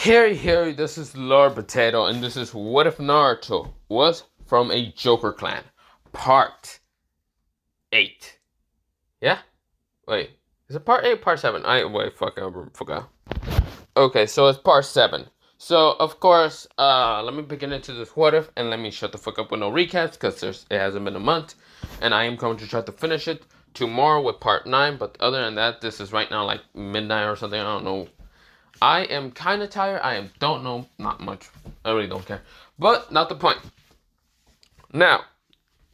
Hey, this is Lord Potato, and this is What If Naruto Was from a Joker Clan, Part 8. Yeah? Wait, is it Part 8 Part 7? I forgot. Okay, so it's Part 7. So, of course, let me begin into this What If, and let me shut the fuck up with no recaps, because it hasn't been a month, and I am going to try to finish it tomorrow with Part 9, but other than that, this is right now like midnight or something, I don't know. I am kind of tired. Don't know, not much. I really don't care. But not the point. Now,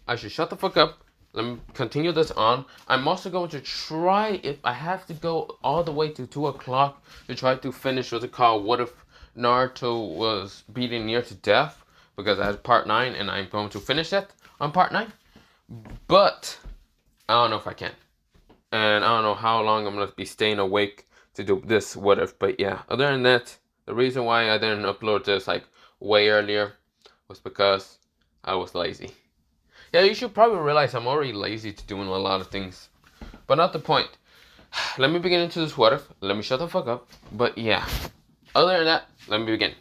I should shut the fuck up. Let me continue this on. I'm also going to try, if I have to go all the way to 2 o'clock to try to finish what's it called, What If Naruto Was Beaten Near to Death, because I had part 9 and I'm going to finish that on part 9. But I don't know if I can. And I don't know how long I'm going to be staying awake to do this What If. But yeah, other than that, the reason why I didn't upload this like way earlier was because I was lazy. Yeah, you should probably realize I'm already lazy to doing a lot of things. But not the point. Let me begin into this What If. Let me shut the fuck up. But yeah, other than that, let me begin.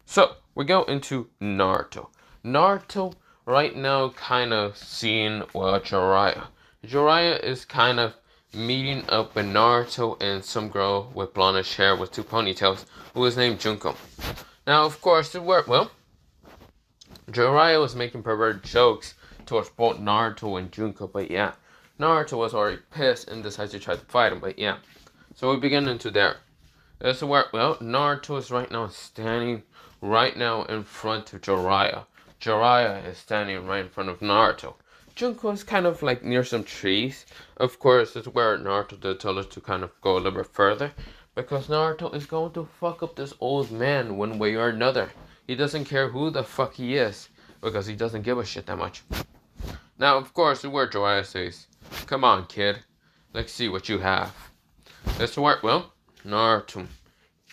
So, we go into Naruto. Naruto right now kind of seeing Jiraiya. Jiraiya is kind of meeting up with Naruto and some girl with blondish hair with 2 ponytails who is named Junko. Now, of course, Jiraiya was making perverted jokes towards both Naruto and Junko, but yeah, Naruto was already pissed and decided to try to fight him, but yeah. So we begin into there. That's where, Naruto is right now standing right now in front of Jiraiya. Jiraiya is standing right in front of Naruto. Junko is kind of like near some trees. Of course, that's where Naruto did tell us to kind of go a little bit further, because Naruto is going to fuck up this old man one way or another. He doesn't care who the fuck he is, because he doesn't give a shit that much. Now, of course, the word Jiraiya says, "Come on, kid. Let's see what you have." That's where, Naruto.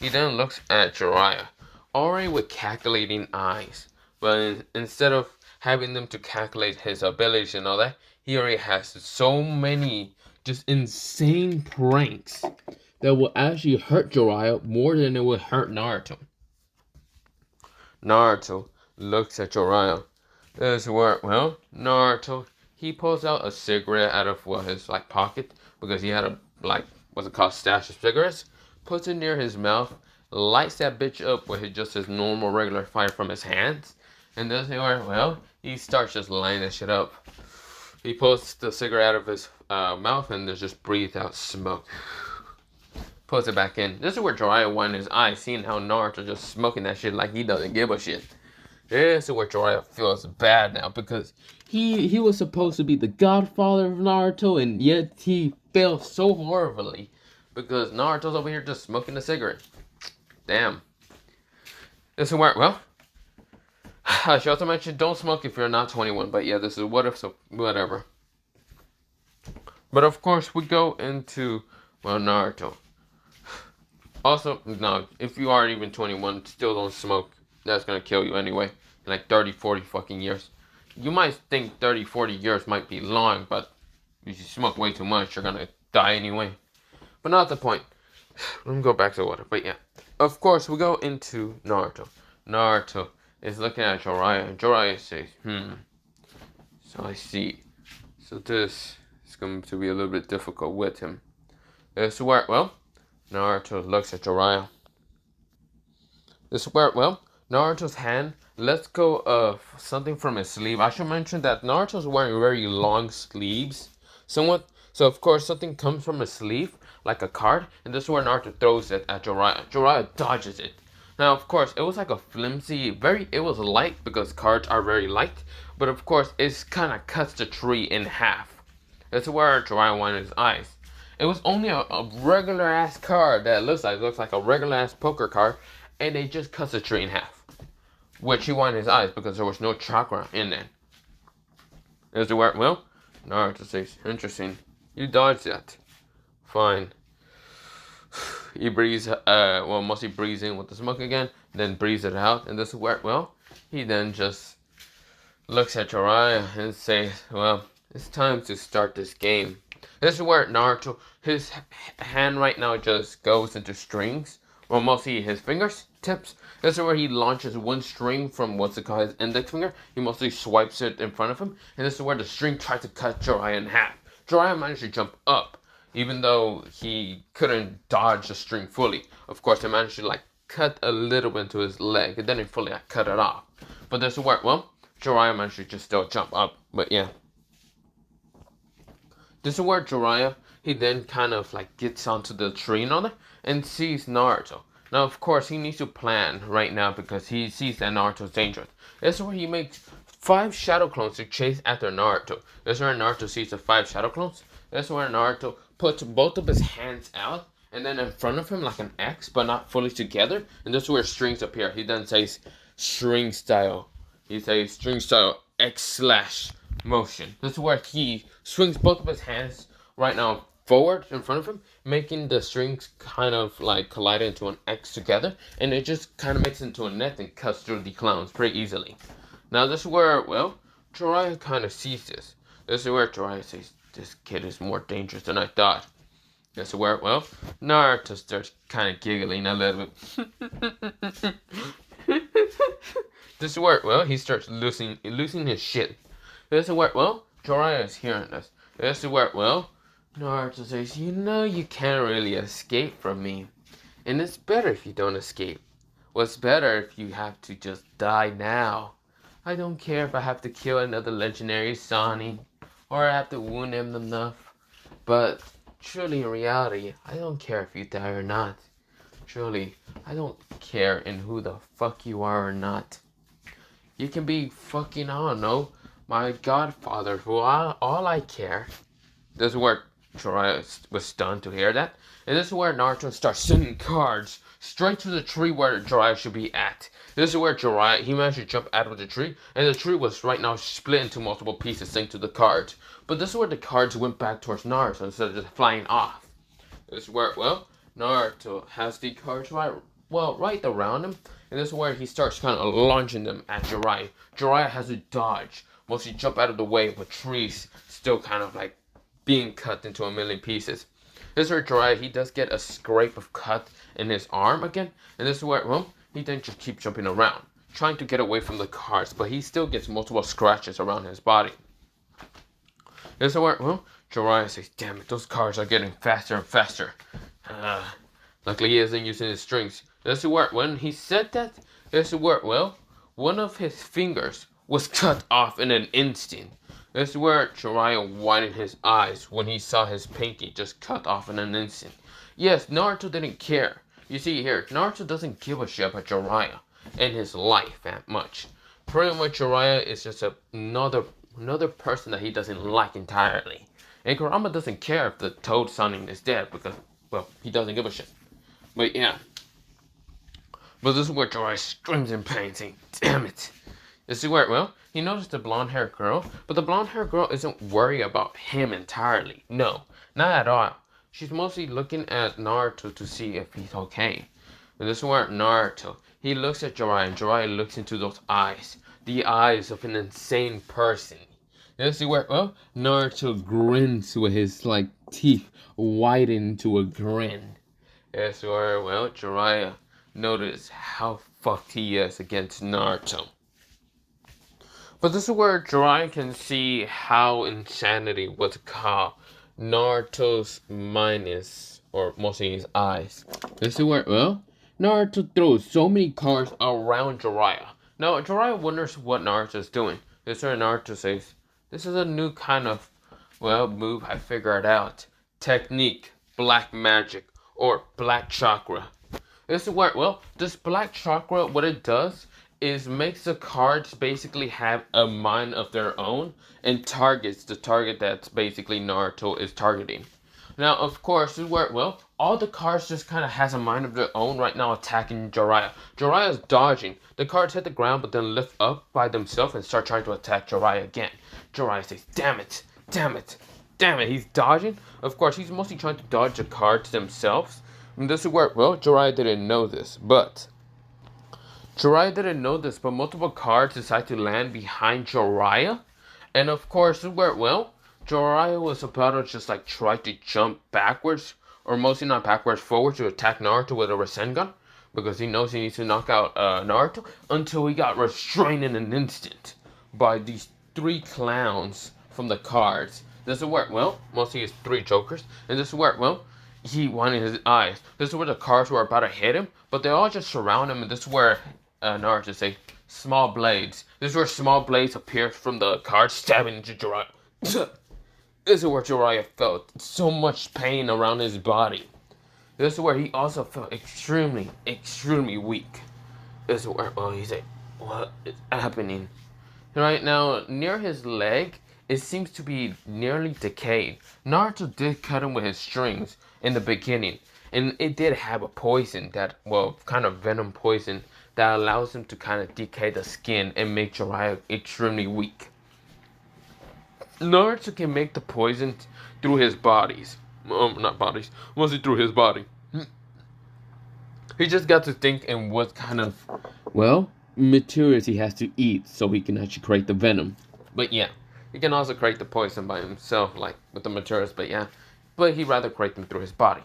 He then looks at Jiraiya, already with calculating eyes. But instead of having them to calculate his abilities and all that, he already has so many just insane pranks that will actually hurt Jiraiya more than it would hurt Naruto. Naruto looks at Jiraiya. This is where, Naruto, he pulls out a cigarette out of his pocket, because he had a what's it called, stash of cigarettes, puts it near his mouth, lights that bitch up with just his normal regular fire from his hands, and this is where, he starts just lighting that shit up. He pulls the cigarette out of his mouth and just breathes out smoke. Puts it back in. This is where Jiraiya won his eye, seeing how Naruto just smoking that shit like he doesn't give a shit. This is where Jiraiya feels bad now, because he was supposed to be the godfather of Naruto, and yet he failed so horribly because Naruto's over here just smoking a cigarette. Damn. This is where, I should also mention, don't smoke if you're not 21, but yeah, this is What If, so whatever. But of course, we go into, Naruto. Also, no, if you aren't even 21, still don't smoke. That's gonna kill you anyway. In like 30, 40 fucking years. You might think 30, 40 years might be long, but if you smoke way too much, you're gonna die anyway. But not the point. Let me go back to water. But yeah. Of course, we go into Naruto. Naruto is looking at Jiraiya, and Jiraiya says, So I see. So this is going to be a little bit difficult with him. This is where, Naruto looks at Jiraiya. This is where, Naruto's hand lets go of something from his sleeve. I should mention that Naruto's wearing very long sleeves. Somewhat. So, of course, something comes from his sleeve, like a card, and this is where Naruto throws it at Jiraiya. Jiraiya dodges it. Now, of course, it was like a flimsy, it was light, because cards are very light, but of course, it kind of cuts the tree in half. That's where Jiraiya wanted his eyes. It was only a regular ass card that looks like a regular ass poker card, and they just cut the tree in half. Which he wanted his eyes, because there was no chakra in there. Is it where, Naruto says, interesting. You dodged that. Fine. He breathes, mostly breathes in with the smoke again, then breathes it out, and this is where, he then just looks at Jiraiya and says, it's time to start this game. This is where Naruto, his hand right now just goes into strings, or mostly his fingertips. This is where he launches one string from what's it called, his index finger. He mostly swipes it in front of him, and this is where the string tries to cut Jiraiya in half. Jiraiya managed to jump up, even though he couldn't dodge the string fully. Of course, he managed to cut a little bit into his leg, and then he fully cut it off. But this is where, well, Jiraiya managed to just still jump up. But yeah. This is where Jiraiya, he then kind of gets onto the tree and all that, and sees Naruto. Now, of course, he needs to plan right now because he sees that Naruto's dangerous. This is where he makes 5 shadow clones to chase after Naruto. This is where Naruto sees the 5 shadow clones. This is where Naruto puts both of his hands out, and then in front of him like an X, but not fully together. And this is where strings appear. He then says string style. He says string style X/ motion. This is where he swings both of his hands right now forward in front of him, making the strings kind of collide into an X together, and it just kind of makes it into a net and cuts through the clowns pretty easily. Now this is where, well, Jiraiya kind of sees this. This is where Jiraiya says, this kid is more dangerous than I thought. This is where, well, Naruto starts kind of giggling a little bit. This is where, well, he starts losing his shit. This is where, well, Jiraiya is hearing this. This is where, well, Naruto says, you know you can't really escape from me. And it's better if you don't escape. What's better if you have to just die now. I don't care if I have to kill another legendary Sonic, or I have to wound him enough. But truly in reality, I don't care if you die or not. Truly, I don't care in who the fuck you are or not. You can be fucking, I don't know, my godfather, who all I care. This is where Jiraiya was stunned to hear that. And this is where Naruto starts sending cards straight to the tree where Jiraiya should be at. This is where Jiraiya, he managed to jump out of the tree, and the tree was right now split into multiple pieces thanks to the cards. But this is where the cards went back towards Naruto instead of just flying off. This is where, well, Naruto has the cards right around him, and this is where he starts kind of launching them at Jiraiya. Jiraiya has to dodge, mostly jump out of the way, but trees still kind of being cut into a million pieces. This is where Jiraiya, he does get a scrape of cut in his arm again, and this is where, well, he then just keeps jumping around, trying to get away from the cards, but he still gets multiple scratches around his body. This is where, well, Jiraiya says, damn it, those cards are getting faster and faster. Luckily he isn't using his strings. This is where, when he said that, this is where, well, one of his fingers was cut off in an instant. This is where Jiraiya widened his eyes when he saw his pinky just cut off in an instant. Yes, Naruto didn't care. You see here, Naruto doesn't give a shit about Jiraiya and his life that much. Pretty much Jiraiya is just another person that he doesn't like entirely. And Kurama doesn't care if the Toad Sonic is dead because, well, he doesn't give a shit. But yeah. But this is where Jiraiya screams in pain saying, damn it. This is where, well, he noticed the blonde-haired girl, but the blonde-haired girl isn't worried about him entirely. No, not at all. She's mostly looking at Naruto to see if he's okay. And this is where Naruto, he looks at Jiraiya, and Jiraiya looks into those eyes. The eyes of an insane person. And this is where, well, Naruto grins with his, teeth widen to a grin. That's where, well, Jiraiya noticed how fucked he is against Naruto. But this is where Jiraiya can see how insanity was called Naruto's mind is, or mostly his eyes. This is where, well, Naruto throws so many cards around Jiraiya. Now, Jiraiya wonders what Naruto is doing. This is where Naruto says, this is a new kind of, well, move I figured out. Technique, black magic, or black chakra. This is where, well, this black chakra, what it does is makes the cards basically have a mind of their own and targets the target that's basically Naruto is targeting. Now, of course, this is where, well, all the cards just kind of has a mind of their own right now attacking Jiraiya. Jiraiya's dodging. The cards hit the ground but then lift up by themselves and start trying to attack Jiraiya again. Jiraiya says, damn it, damn it, damn it. He's dodging. Of course, he's mostly trying to dodge the cards themselves. And this is where, well, Jiraiya didn't know this, but multiple cards decide to land behind Jiraiya. And of course, this is where, well, Jiraiya was about to just try to jump backwards, or mostly not backwards, forward to attack Naruto with a Rasengan. because he knows he needs to knock out Naruto until he got restrained in an instant by these three clowns from the cards. This is where, well, mostly it's three jokers, and this is where, well, he wanted his eyes. This is where the cards were about to hit him, but they all just surround him, and this is where Naruto say, small blades. This is where small blades appear from the cards, stabbing into Jiraiya. This is where Jiraiya felt so much pain around his body. This is where he also felt extremely, extremely weak. This is where, well, he's like, what is happening? Right now, near his leg, it seems to be nearly decayed. Naruto did cut him with his strings in the beginning, and it did have a poison that, well, kind of venom poison that allows him to kind of decay the skin and make Jiraiya extremely weak. Naruto can make the poison through his bodies. Not bodies, mostly through his body. He just got to think in what kind of, well, materials he has to eat so he can actually create the venom. But yeah, he can also create the poison by himself, like with the materials, but yeah. But he'd rather create them through his body.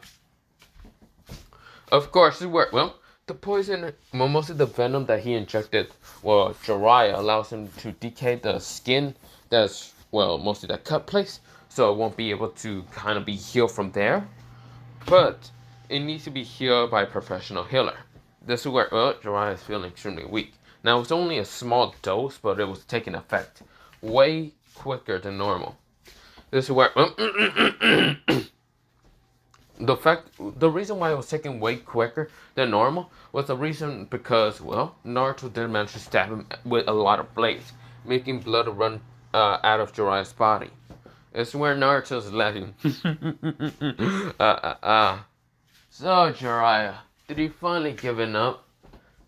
Of course, well, the poison, well, mostly the venom that he injected, well, Jiraiya allows him to decay the skin that's, well, mostly the cut place, so it won't be able to kind of be healed from there. But it needs to be healed by a professional healer. This is where, well, Jiraiya is feeling extremely weak. Now, it's only a small dose, but it was taking effect way quicker than normal. This is where, the reason why it was taking way quicker than normal was the reason because, well, Naruto did manage to stab him with a lot of blades, making blood run out of Jiraiya's body. It's where Naruto's letting. So, Jiraiya, did you finally give up?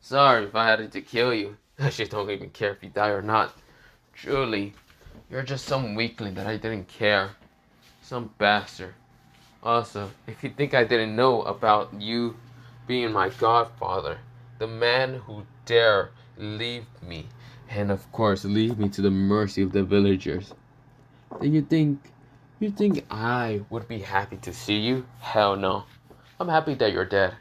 Sorry if I had to kill you. I just don't even care if you die or not. Truly, you're just some weakling that I didn't care. Some bastard. Also, if you think I didn't know about you being my godfather, the man who dare leave me, and of course leave me to the mercy of the villagers, then you think I would be happy to see you? Hell no. I'm happy that you're dead.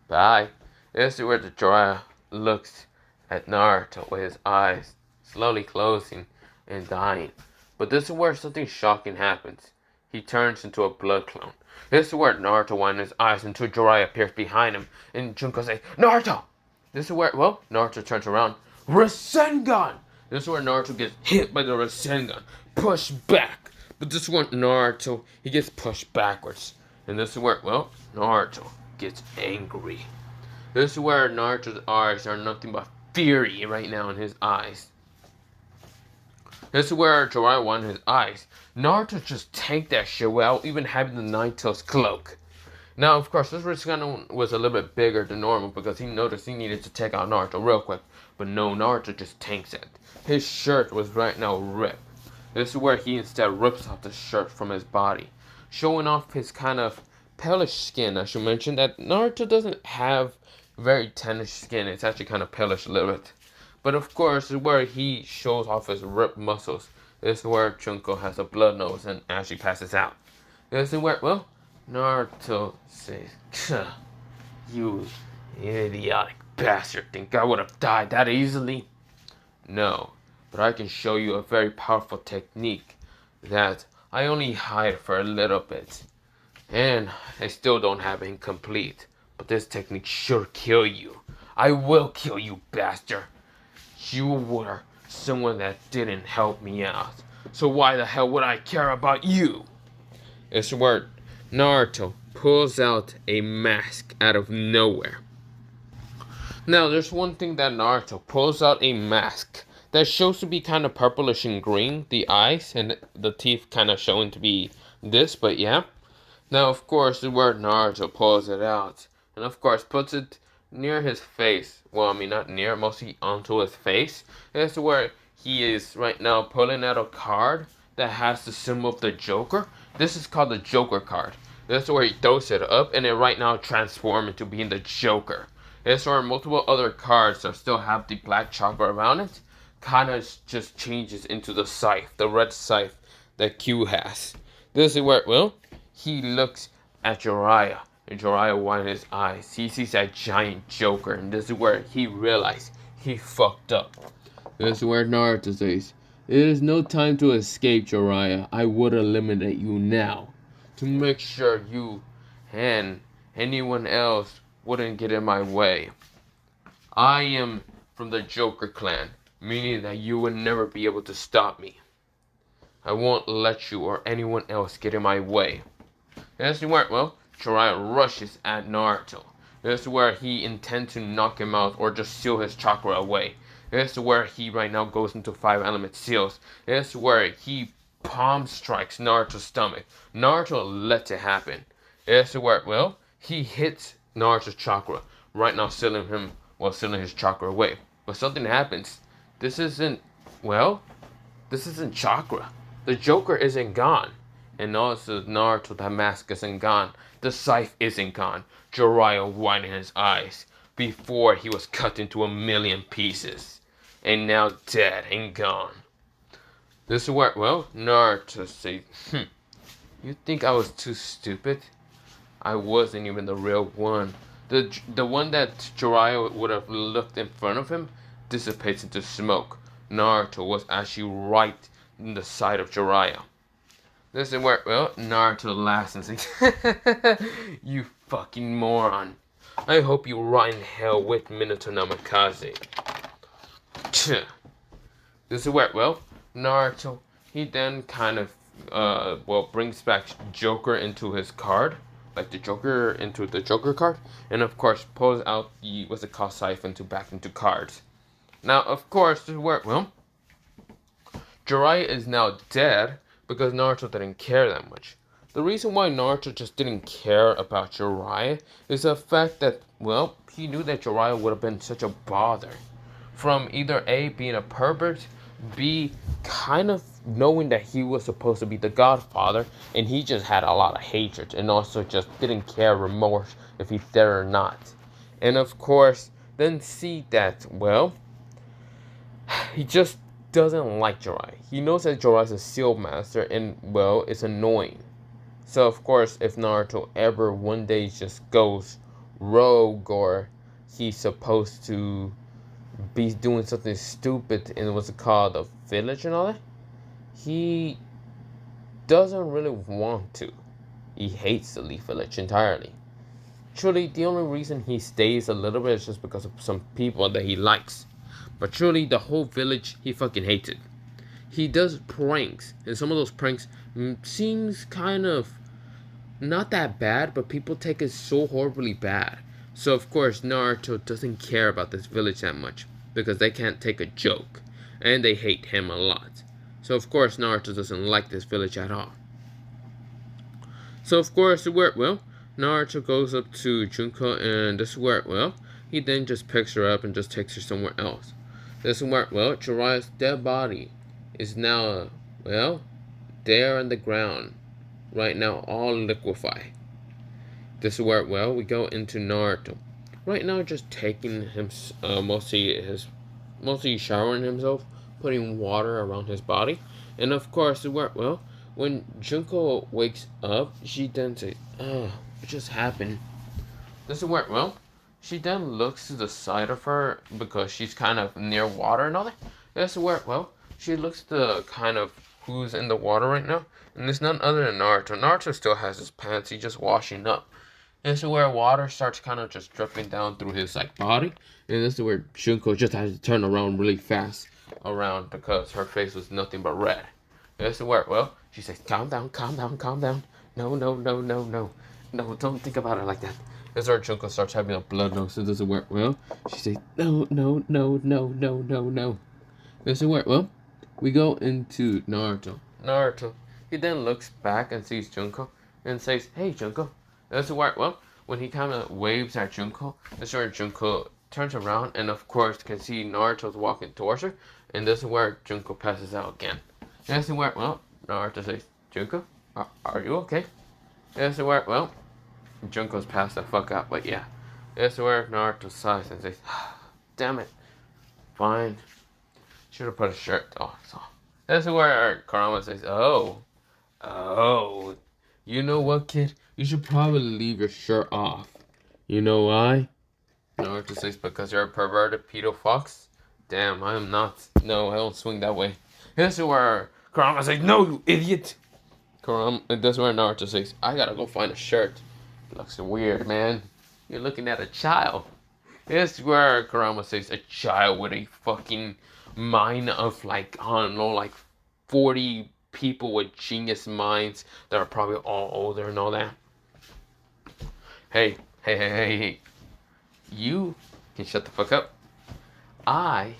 Bye. This is where the Jiraiya looks at Naruto with his eyes slowly closing and dying. But this is where something shocking happens. He turns into a blood clone. This is where Naruto widens his eyes until Jiraiya appears behind him, and Junko says, Naruto! This is where, well, Naruto turns around. Rasengan! This is where Naruto gets hit by the Rasengan, pushed back. But this is where Naruto, he gets pushed backwards. And this is where, well, Naruto gets angry. This is where Naruto's eyes are nothing but fury right now in his eyes. This is where Jiraiya won his eyes. Naruto just tanked that shit without even having the Nine-Tails cloak. Now, of course, this Rasengan was a little bit bigger than normal because he noticed he needed to take out Naruto real quick. But no, Naruto just tanks it. His shirt was right now ripped. This is where he instead rips off the shirt from his body, showing off his kind of palish skin. I should mention that Naruto doesn't have very tannish skin. It's actually kind of palish a little bit. But of course, this is where he shows off his ripped muscles. This is where Junko has a blood nose and actually passes out. This is where, well, Naruto says, you idiotic bastard, think I would have died that easily? No, but I can show you a very powerful technique that I only hide for a little bit. And I still don't have it complete. But this technique should kill you. I will kill you, bastard. You were someone that didn't help me out. So why the hell would I care about you? It's where Naruto pulls out a mask out of nowhere. Now, there's one thing that Naruto pulls out a mask that shows to be kind of purplish and green, the eyes and the teeth kind of showing to be this, but yeah. Now, of course, the word Naruto pulls it out, and of course puts it near his face. Well, I mean, not near, mostly onto his face. That's where he is right now pulling out a card that has the symbol of the Joker. This is called the Joker card. This is where he throws it up, and it right now transforms into being the Joker. This is where multiple other cards that still have the black chakra around it kind of just changes into the scythe, the red scythe that Q has. This is where, well, he looks at Jiraiya. and Jiraiya widened his eyes. He sees that giant Joker, and this is where he realized he fucked up. This is where Naruto says, "It is no time to escape, Jiraiya. I would eliminate you now, to make sure you and anyone else wouldn't get in my way. I am from the Joker clan, meaning that you would never be able to stop me. I won't let you or anyone else get in my way." This is where, Jiraiya rushes at Naruto. This is where he intends to knock him out or just seal his chakra away. This is where he right now goes into 5-element seals. This is where he palm strikes Naruto's stomach. Naruto lets it happen. This is where, he hits Naruto's chakra, right now sealing his chakra away. But something happens. This isn't chakra. The Joker isn't gone. And also Naruto, that mask isn't gone. The scythe isn't gone. Jiraiya widened his eyes before he was cut into a million pieces. And now dead and gone. This is where, Naruto said, "You think I was too stupid? I wasn't even the real one." The one that Jiraiya would have looked in front of him dissipates into smoke. Naruto was actually right in the side of Jiraiya. This is where, Naruto laughs and says, "You fucking moron. I hope you rot in hell with Minato Namikaze." This is where, Naruto, he then kind of, brings back Joker into his card. Like the Joker into the Joker card. And of course, pulls out the, siphon back into cards. Now, of course, this is where, Jiraiya is now dead because Naruto didn't care that much. The reason why Naruto just didn't care about Jiraiya is the fact that, he knew that Jiraiya would have been such a bother. From either A, being a pervert, B, kind of knowing that he was supposed to be the godfather, and he just had a lot of hatred, and also just didn't care remorse if he's there or not. And of course, then see that, he just doesn't like Jiraiya. He knows that Jiraiya is a seal master, and, it's annoying. So, of course, if Naruto ever one day just goes rogue, or he's supposed to be doing something stupid in what's called a village and all that, he doesn't really want to. He hates the Leaf Village entirely. Truly, the only reason he stays a little bit is just because of some people that he likes. But truly, the whole village, he fucking hates it. He does pranks, and some of those pranks seems kind of not that bad, but people take it so horribly bad. So, of course, Naruto doesn't care about this village that much, because they can't take a joke, and they hate him a lot. So, of course, Naruto doesn't like this village at all. So, of course, Naruto goes up to Junko, and this is where, he then just picks her up and just takes her somewhere else. This is where, Jiraiya's dead body is now, there on the ground, right now, all liquefied. This is where, we go into Naruto. Right now, just taking him, mostly showering himself, putting water around his body. And of course, when Junko wakes up, she then says, "Oh, what just happened?" This is where, she then looks to the side of her because she's kind of near water and all that. This is where, she looks to kind of who's in the water right now. And it's none other than Naruto. Naruto still has his pants, he's just washing up. This is where water starts kind of just dripping down through his body. And this is where Junko just has to turn around really fast around because her face was nothing but red. This is where, she says, calm down, calm down, calm down. No, no, no, no, no. No, don't think about it like that. This is where Junko starts having a blood nose. So this is where, she says, no, no, no, no, no, no, no. This is where, we go into Naruto. Naruto, he then looks back and sees Junko and says, "Hey, Junko." This is where, when he kind of waves at Junko, this is where Junko turns around and, of course, can see Naruto's walking towards her. And this is where Junko passes out again. And this is where, Naruto says, "Junko, are you okay?" And this is where, Junko's passed the fuck out, but yeah. This is where Naruto sighs and says, "Damn it. Fine. Should have put a shirt on." So this is where Kurama says, Oh, you know what, kid? You should probably leave your shirt off. You know why? Naruto says, because you're a perverted pedo fox. Damn, I am not. No, I don't swing that way. This is where Kurama says, no, you idiot. This is where Naruto says, I gotta go find a shirt. It looks weird, man. You're looking at a child. This is where Kurama says, a child with a fucking mind of like, I don't know, like 40 people with genius minds that are probably all older and all that. Hey. You can shut the fuck up. I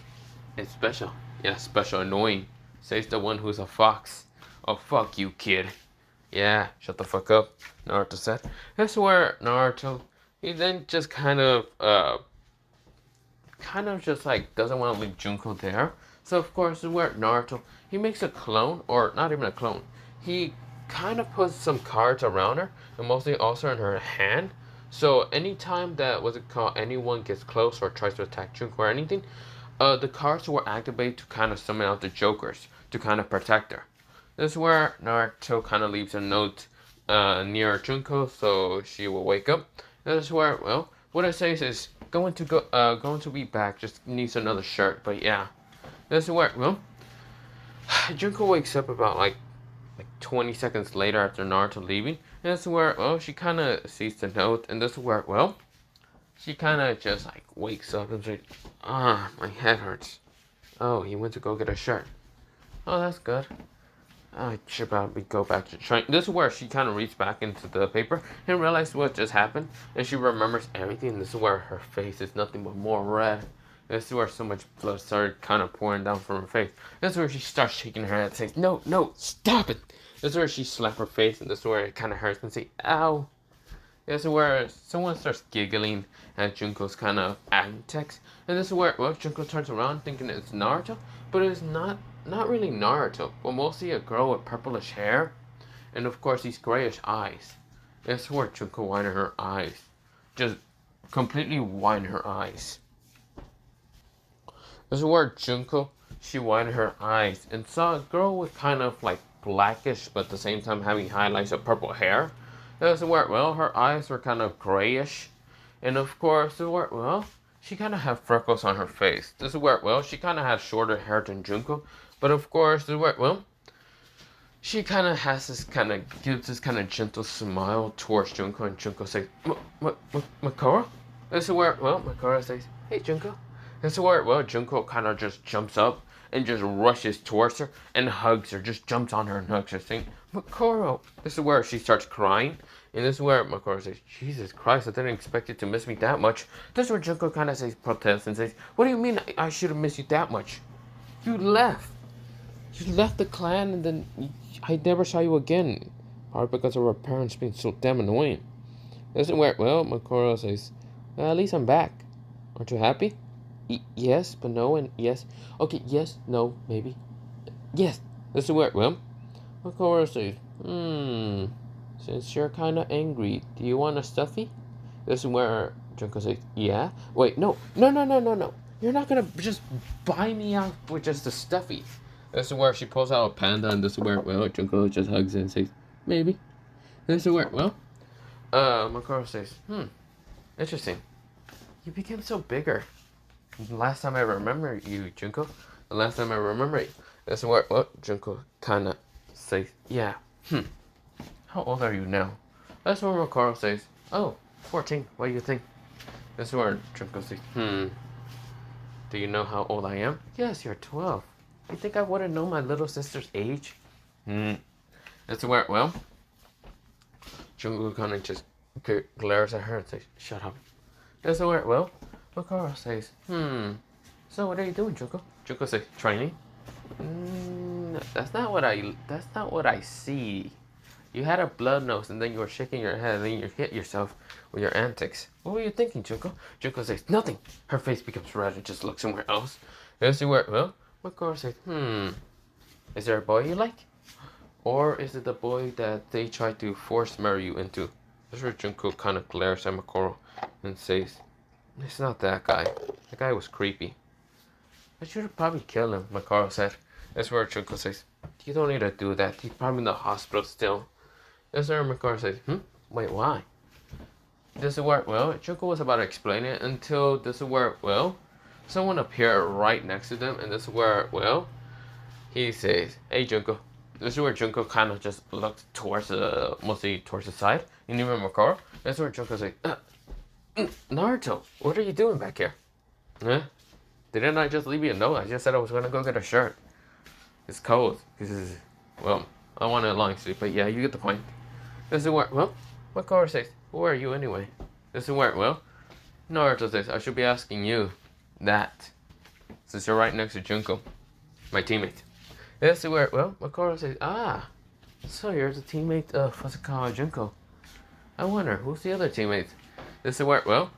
am special. Yeah, special annoying. Says the one who's a fox. Oh, fuck you, kid. Yeah, shut the fuck up, Naruto said. That's where Naruto, he then just kind of just like doesn't want to leave Junko there. So of course, this is where Naruto, he makes a clone, or not even a clone. He kind of puts some cards around her, and mostly also in her hand. So anytime that, what's it called, anyone gets close or tries to attack Junko or anything, the cards will activate to kind of summon out the Jokers to kind of protect her. This is where Naruto kind of leaves a note near Junko so she will wake up. This is where, well, what it says is going to be back, just needs another shirt. But yeah, this is where, well, Junko wakes up about like 20 seconds later after Naruto leaving. And this is where, well, she kind of sees the note, and this is where, well, she kind of just like wakes up and says, my head hurts. Oh, he went to go get a shirt. Oh, that's good. I should probably go back to train. This is where she kind of reads back into the paper and realizes what just happened. And she remembers everything. This is where her face is nothing but more red. This is where so much blood started kind of pouring down from her face. This is where she starts shaking her head and says, no, stop it. This is where she slaps her face, and this is where it kind of hurts and say, ow. This is where someone starts giggling at Junko's kind of antics. And this is where, well, Junko turns around thinking it's Naruto, but it's not really Naruto, but mostly a girl with purplish hair, and of course these grayish eyes. This is where Junko widened her eyes. Just completely widened her eyes. This is where Junko, she widened her eyes and saw a girl with kind of like blackish, but at the same time having highlights of purple hair. This is where, well, her eyes were kind of grayish. And of course, this is where, well, she kind of had freckles on her face. This is where, well, she kind of had shorter hair than Junko. But of course, this is where, well, she kind of has this kind of, gives this kind of gentle smile towards Junko. And Junko says, Makora? This is where, well, Makora says, hey, Junko. This is where, well, Junko kind of just jumps up and just rushes towards her and hugs her, just jumps on her and hugs her, saying, Makoro. This is where she starts crying, and this is where Makoro says, Jesus Christ, I didn't expect you to miss me that much. This is where Junko kind of says, protests and says, what do you mean I should have missed you that much? You left. You left the clan, and then I never saw you again. Probably because of our parents being so damn annoying. This is where, well, Makoro says, well, at least I'm back. Aren't you happy? Yes, but no, and yes. Okay, yes, no, maybe. Yes. This is where, well, Makoro says, since you're kind of angry, do you want a stuffy? This is where Junko says, yeah. Wait, no. You're not gonna just buy me out with just a stuffy. This is where she pulls out a panda, and this is where, well, Junko just hugs it and says, maybe. This is where, well, Makoro says, interesting. You became so bigger. The last time I remember you, Junko. The last time I remember you. This is where, well, Junko kind of says, yeah. How old are you now? That's where Makoro says, oh, 14. What do you think? This is where Junko says, do you know how old I am? Yes, you're 12. You think I wouldn't know my little sister's age? That's where, well, Junko kind of just glares at her and says, shut up. That's where, well, Makoro says, so what are you doing, Junko? Junko says, training. That's not what I see. You had a blood nose, and then you were shaking your head, and then you hit yourself with your antics. What were you thinking, Junko? Junko says, nothing. Her face becomes red and just looks somewhere else. This is where, well, Makoro says, is there a boy you like? Or is it the boy that they tried to force marry you into? This is where Junko kind of glares at Makoro and says, it's not that guy. That guy was creepy. I should have probably killed him, Makoro said. That's where Junko says, you don't need to do that. He's probably in the hospital still. That's where Makoro says, Wait, why? This is where, well, Junko was about to explain it until this is where, well, someone appeared right next to them, and this is where, well, he says, hey, Junko. This is where Junko kind of just looks towards mostly towards the side. And even Makoro, this is where Junko's like, Naruto, what are you doing back here? Huh? Didn't I just leave you a note? I just said I was going to go get a shirt. It's cold. Well, I want a long sleep, but yeah, you get the point. This is where, well, Makoro says, who are you anyway? This is where, well, Naruto says, I should be asking you that. Since you're right next to Junko, my teammate. This is where, well, Makoro says, so you're the teammate of Fusakawa Junko. I wonder, who's the other teammate? This is where, well,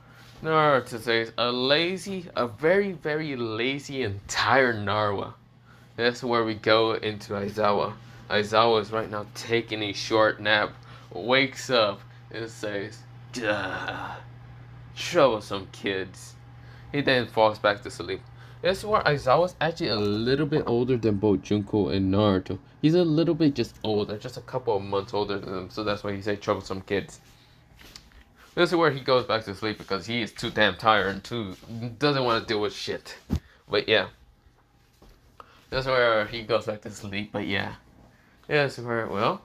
Naruto says, a very, very lazy entire Narwa. This is where we go into Aizawa. Aizawa is right now taking a short nap, wakes up, and says, duh, troublesome kids. He then falls back to sleep. This is where Aizawa's actually a little bit older than both Junko and Naruto. He's a little bit just older, just a couple of months older than them, so that's why he said troublesome kids. This is where he goes back to sleep because he is too damn tired and doesn't want to deal with shit. But yeah. That's where he goes back to sleep, but yeah. This is where, well,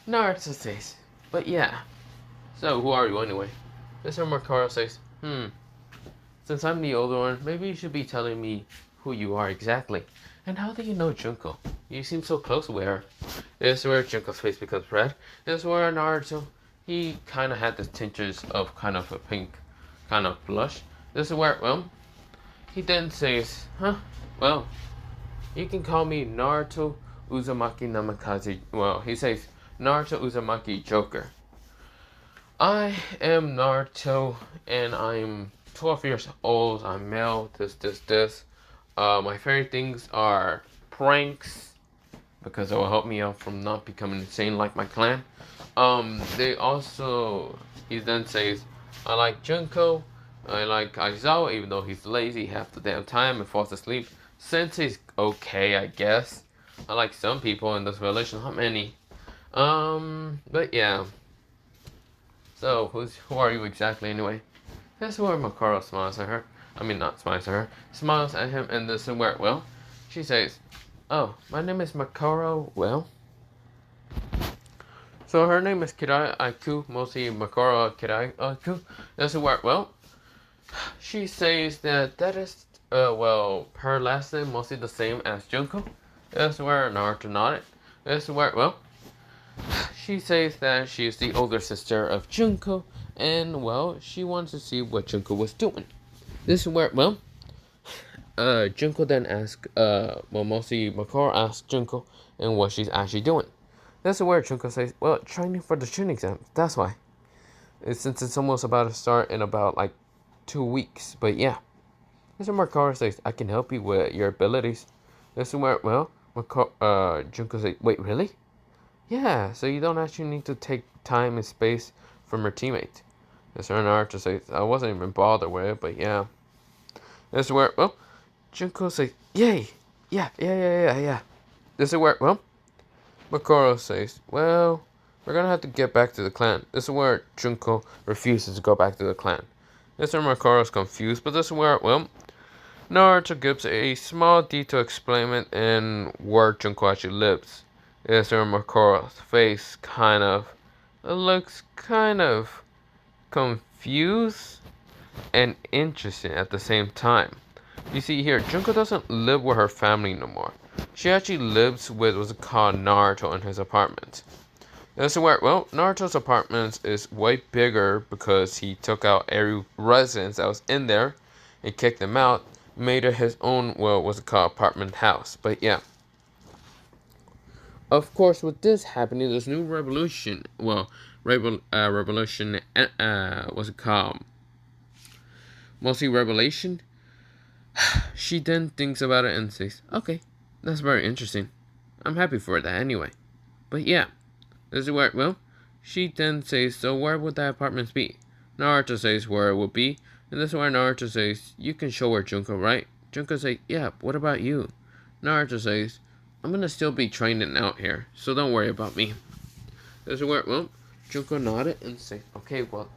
Naruto says, but yeah. So, who are you anyway? This is where Makoro says, since I'm the older one, maybe you should be telling me who you are exactly. And how do you know Junko? You seem so close with her. This is where Junko's face becomes red. This is where Naruto, he kind of had the tinges of kind of a pink kind of blush. This is where, well, he then says, well, you can call me Naruto Uzumaki Namikaze. Well, he says, Naruto Uzumaki Joker. I am Naruto, and I'm 12 years old. I'm male, this. My favorite things are pranks, because it will help me out from not becoming insane like my clan. He then says, I like Junko, I like Aizawa, even though he's lazy half the damn time and falls asleep. Sensei's okay, I guess. I like some people in this relation, not many. But yeah. So, who are you exactly anyway? This is where Makoro smiles at her. I mean, not smiles at her. Smiles at him, and this is where, well, she says, oh, my name is Makoro, well. So her name is Kirai Aiku, mostly Makoro Kirai Aiku. This is where, well, she says that is, well, her last name mostly the same as Junko. This is where Naruto nodded. This is where, well, she says that she is the older sister of Junko, and, well, she wants to see what Junko was doing. This is where, well, Junko then asks, mostly Makoro asks Junko and what she's actually doing. This is where Junko says, well, training for the Chunin exam, that's why. Since it's almost about to start in about, 2 weeks, but yeah. This is where Makoro says, I can help you with your abilities. This is where, well, Junko says, wait, really? Yeah, so you don't actually need to take time and space from your teammate. This is where Naruto says, I wasn't even bothered with it, but yeah. This is where, well, Junko says, yay! Yeah. This is where, well, Makoro says, well, we're gonna have to get back to the clan. This is where Junko refuses to go back to the clan. This is where Makoro's confused, but this is where, well, Naruto gives a small detailed explaining in where Junko actually lives. This is where Makoro's face looks kind of confused and interesting at the same time. You see here, Junko doesn't live with her family no more. She actually lives with what's called Naruto in his apartment. This is where, well, Naruto's apartment is way bigger because he took out every resident that was in there and kicked them out, made it his own, well, what's it called, apartment house. But yeah. Of course, with this happening, there's new revolution. Well, revolution, what's it called? Mostly revelation. She then thinks about it and says, okay, that's very interesting. I'm happy for that anyway. But yeah, this is where, well, she then says, so where would that apartment be? Naruto says where it would be, and this is where Naruto says, you can show her Junko, right? Junko says, yeah, what about you? Naruto says, I'm gonna still be training out here, so don't worry about me. This is where, well, Junko nodded and said, okay, well,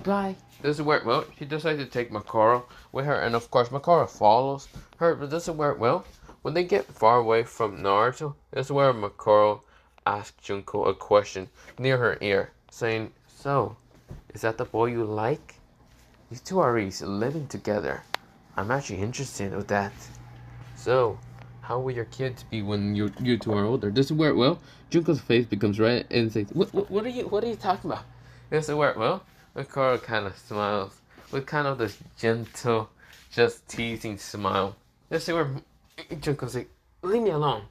bye. This is where, well, she decided to take Makoro with her, and of course Makoro follows her, but this is where, well, when they get far away from Naruto, this is where Makoro asks Junko a question near her ear, saying, so, is that the boy you like? You two are already living together. I'm actually interested in that. So, how will your kids be when you two are older? This is where, well, Junko's face becomes red and says, what are you talking about? This is where, well, Makoro kind of smiles with kind of this gentle, just teasing smile. This is where Junko's like, leave me alone.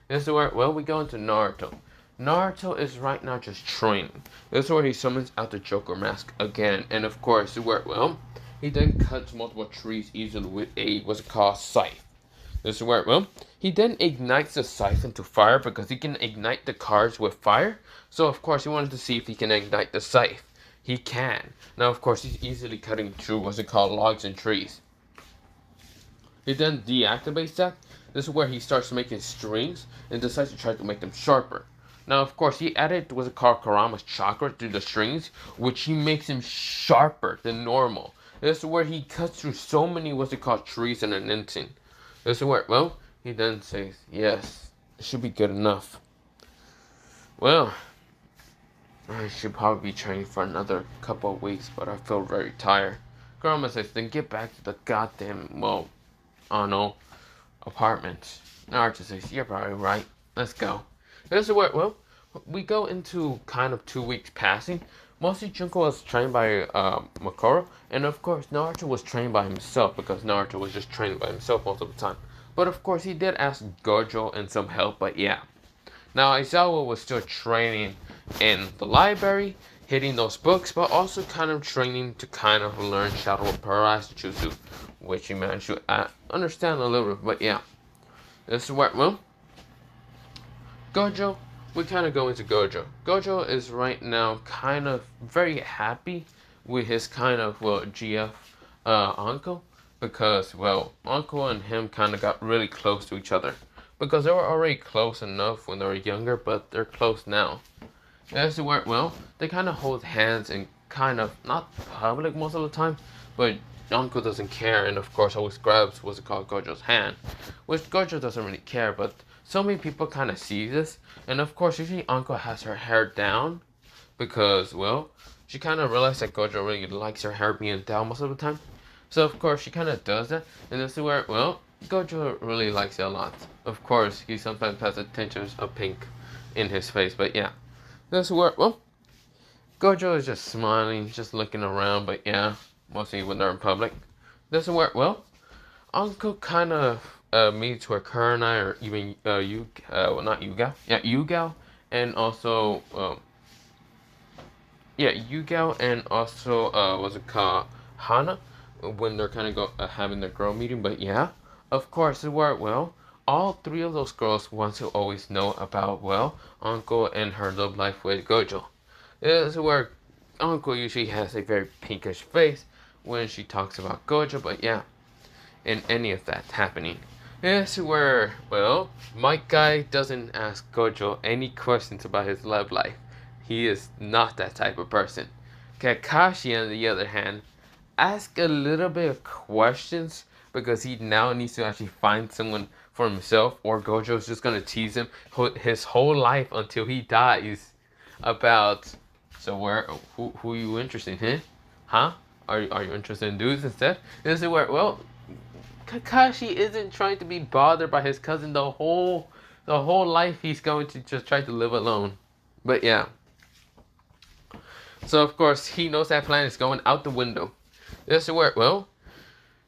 This is where, well, we go into Naruto. Naruto is right now just training. This is where he summons out the Joker mask again. And of course, this is where, well, he then cuts multiple trees easily with a, what's it called, scythe. This is where, well, he then ignites the scythe into fire because he can ignite the cars with fire. So, of course, he wanted to see if he can ignite the scythe. He can. Now, of course, he's easily cutting through, what's it called, logs and trees. He then deactivates that. This is where he starts making strings and decides to try to make them sharper. Now, of course, he added what's it called Karama's chakra to the strings, which he makes him sharper than normal. This is where he cuts through so many what's it called trees in an instant. This is where, well, he then says, yes, it should be good enough. Well, I should probably be training for another couple of weeks, but I feel very tired. Karama says, then get back to the goddamn, well, I don't know, apartment. Naruto says, you're probably right. Let's go. This is where, well, we go into kind of 2 weeks passing. Mostly Junko was trained by Makoro, and of course Naruto was trained by himself because Naruto was just trained by himself most of the time. But of course he did ask Gojo and some help, but yeah. Now Aizawa was still training in the library, hitting those books, but also kind of training to kind of learn Shadow Paralysis Jutsu, which he managed to understand a little bit, but yeah. This is where, well, Gojo, we kind of go into Gojo. Gojo is right now kind of very happy with his kind of, well, GF uncle, because, well, uncle and him kind of got really close to each other. Because they were already close enough when they were younger, but they're close now. This is where, well, they kind of hold hands and kind of, not public most of the time, but Uncle doesn't care, and of course always grabs what's it called Gojo's hand, which Gojo doesn't really care, but so many people kind of see this, and of course usually Uncle has her hair down, because, well, she kind of realized that Gojo really likes her hair being down most of the time, so of course she kind of does that, and this is where, well, Gojo really likes it a lot. Of course, he sometimes has attentions of pink in his face, but yeah, this is where, well, Gojo is just smiling, just looking around, but yeah, mostly when they're in public. This is where, well, Uncle kind of meets with Kurenai or even well, not Yugao. Yeah, Yugao, and also, yeah, Yugao and also, what's it called, Hana, when they're kind of having their girl meeting. But yeah, of course, it worked well. All three of those girls want to always know about, well, Uncle and her love life with Gojo. This is where Uncle usually has a very pinkish face when she talks about Gojo, but yeah, in any of that happening. This is where, well, my guy doesn't ask Gojo any questions about his love life. He is not that type of person. Kakashi, on the other hand, asks a little bit of questions because he now needs to actually find someone for himself, or Gojo is just gonna tease him his whole life until he dies about, so where, who are you interested in, huh? Are you interested in dudes instead? This is where, well, Kakashi isn't trying to be bothered by his cousin the whole life. He's going to just try to live alone. But yeah. So of course he knows that plan is going out the window. This is where, well,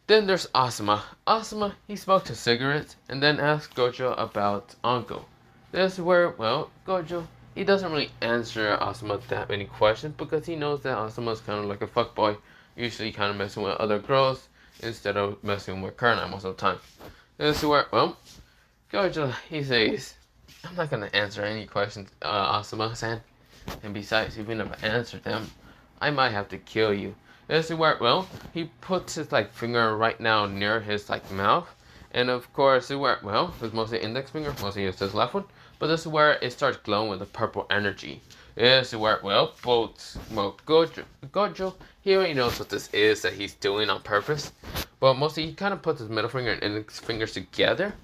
then there's Asuma. Asuma, he smoked a cigarette and then asked Gojo about Uncle. This is where, well, Gojo, he doesn't really answer Asuma that many questions because he knows that Asuma's kind of like a fuckboy, usually kind of messing with other girls instead of messing with Kurenai most of the time. This is where, well, Gojo, he says, I'm not gonna answer any questions, Asuma-san. And besides, even if I answer them, I might have to kill you. This is where, well, he puts his, like, finger right now near his, like, mouth. And of course, this is where, well, it's mostly index finger, mostly it's his left one. But this is where it starts glowing with the purple energy. Is where, well, Gojo, he already knows what this is that he's doing on purpose. But mostly he kind of puts his middle finger and index fingers together.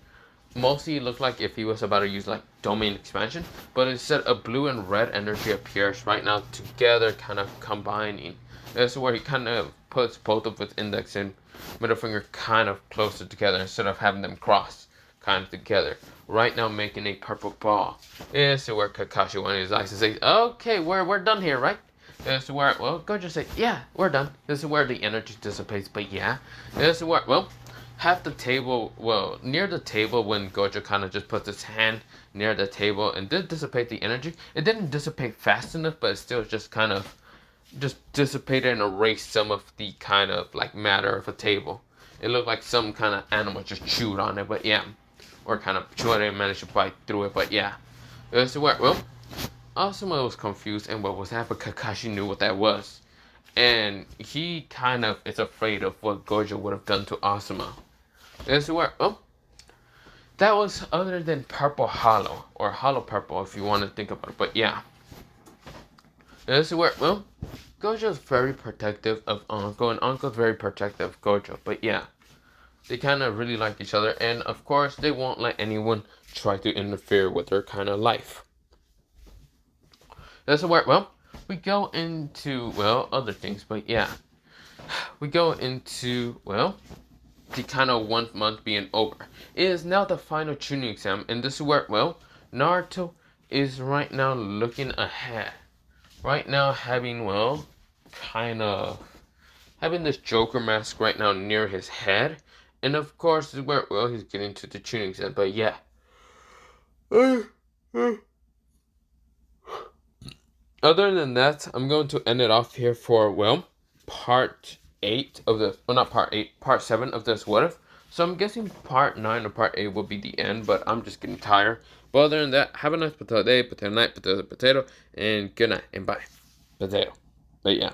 Mostly it looked like if he was about to use like domain expansion, but instead a blue and red energy appears right now together, kind of combining. This is where he kind of puts both of his index and middle finger kind of closer together instead of having them cross kind of together. Right now making a purple ball. This is where Kakashi wanted his eyes to say, okay, we're done here, right? This is where, well, Gojo say, yeah, we're done. This is where the energy dissipates, but yeah. This is where, well, half the table, well, near the table when Gojo kind of just puts his hand near the table and did dissipate the energy. It didn't dissipate fast enough, but it still just kind of just dissipated and erased some of the kind of like matter of a table. It looked like some kind of animal just chewed on it, but yeah. Or kind of chewed it and managed to bite through it, but yeah. This is where, well, Asuma was confused and what was that, but Kakashi knew what that was. And he kind of is afraid of what Gojo would have done to Asuma. This is where, oh, that was other than Purple Hollow, or Hollow Purple if you want to think about it, but yeah. This is where, well, Gojo's very protective of Anko, and Anko's very protective of Gojo, but yeah. They kind of really like each other, and of course, they won't let anyone try to interfere with their kind of life. This is where, well, we go into, well, other things, but yeah. We go into, well, the kind of 1 month being over. It is now the final tuning exam, and this is where, well, Naruto is right now looking ahead. Right now having, well, kind of having this Joker mask right now near his head. And of course, this is where, well, he's getting to the tuning exam, but yeah. Other than that, I'm going to end it off here for, well, part 8 of this, well, not part 8, part 7 of this What If. So I'm guessing part 9 or part 8 will be the end, but I'm just getting tired. But other than that, have a nice potato day, potato night, potato, and good night, and bye. Potato. But yeah.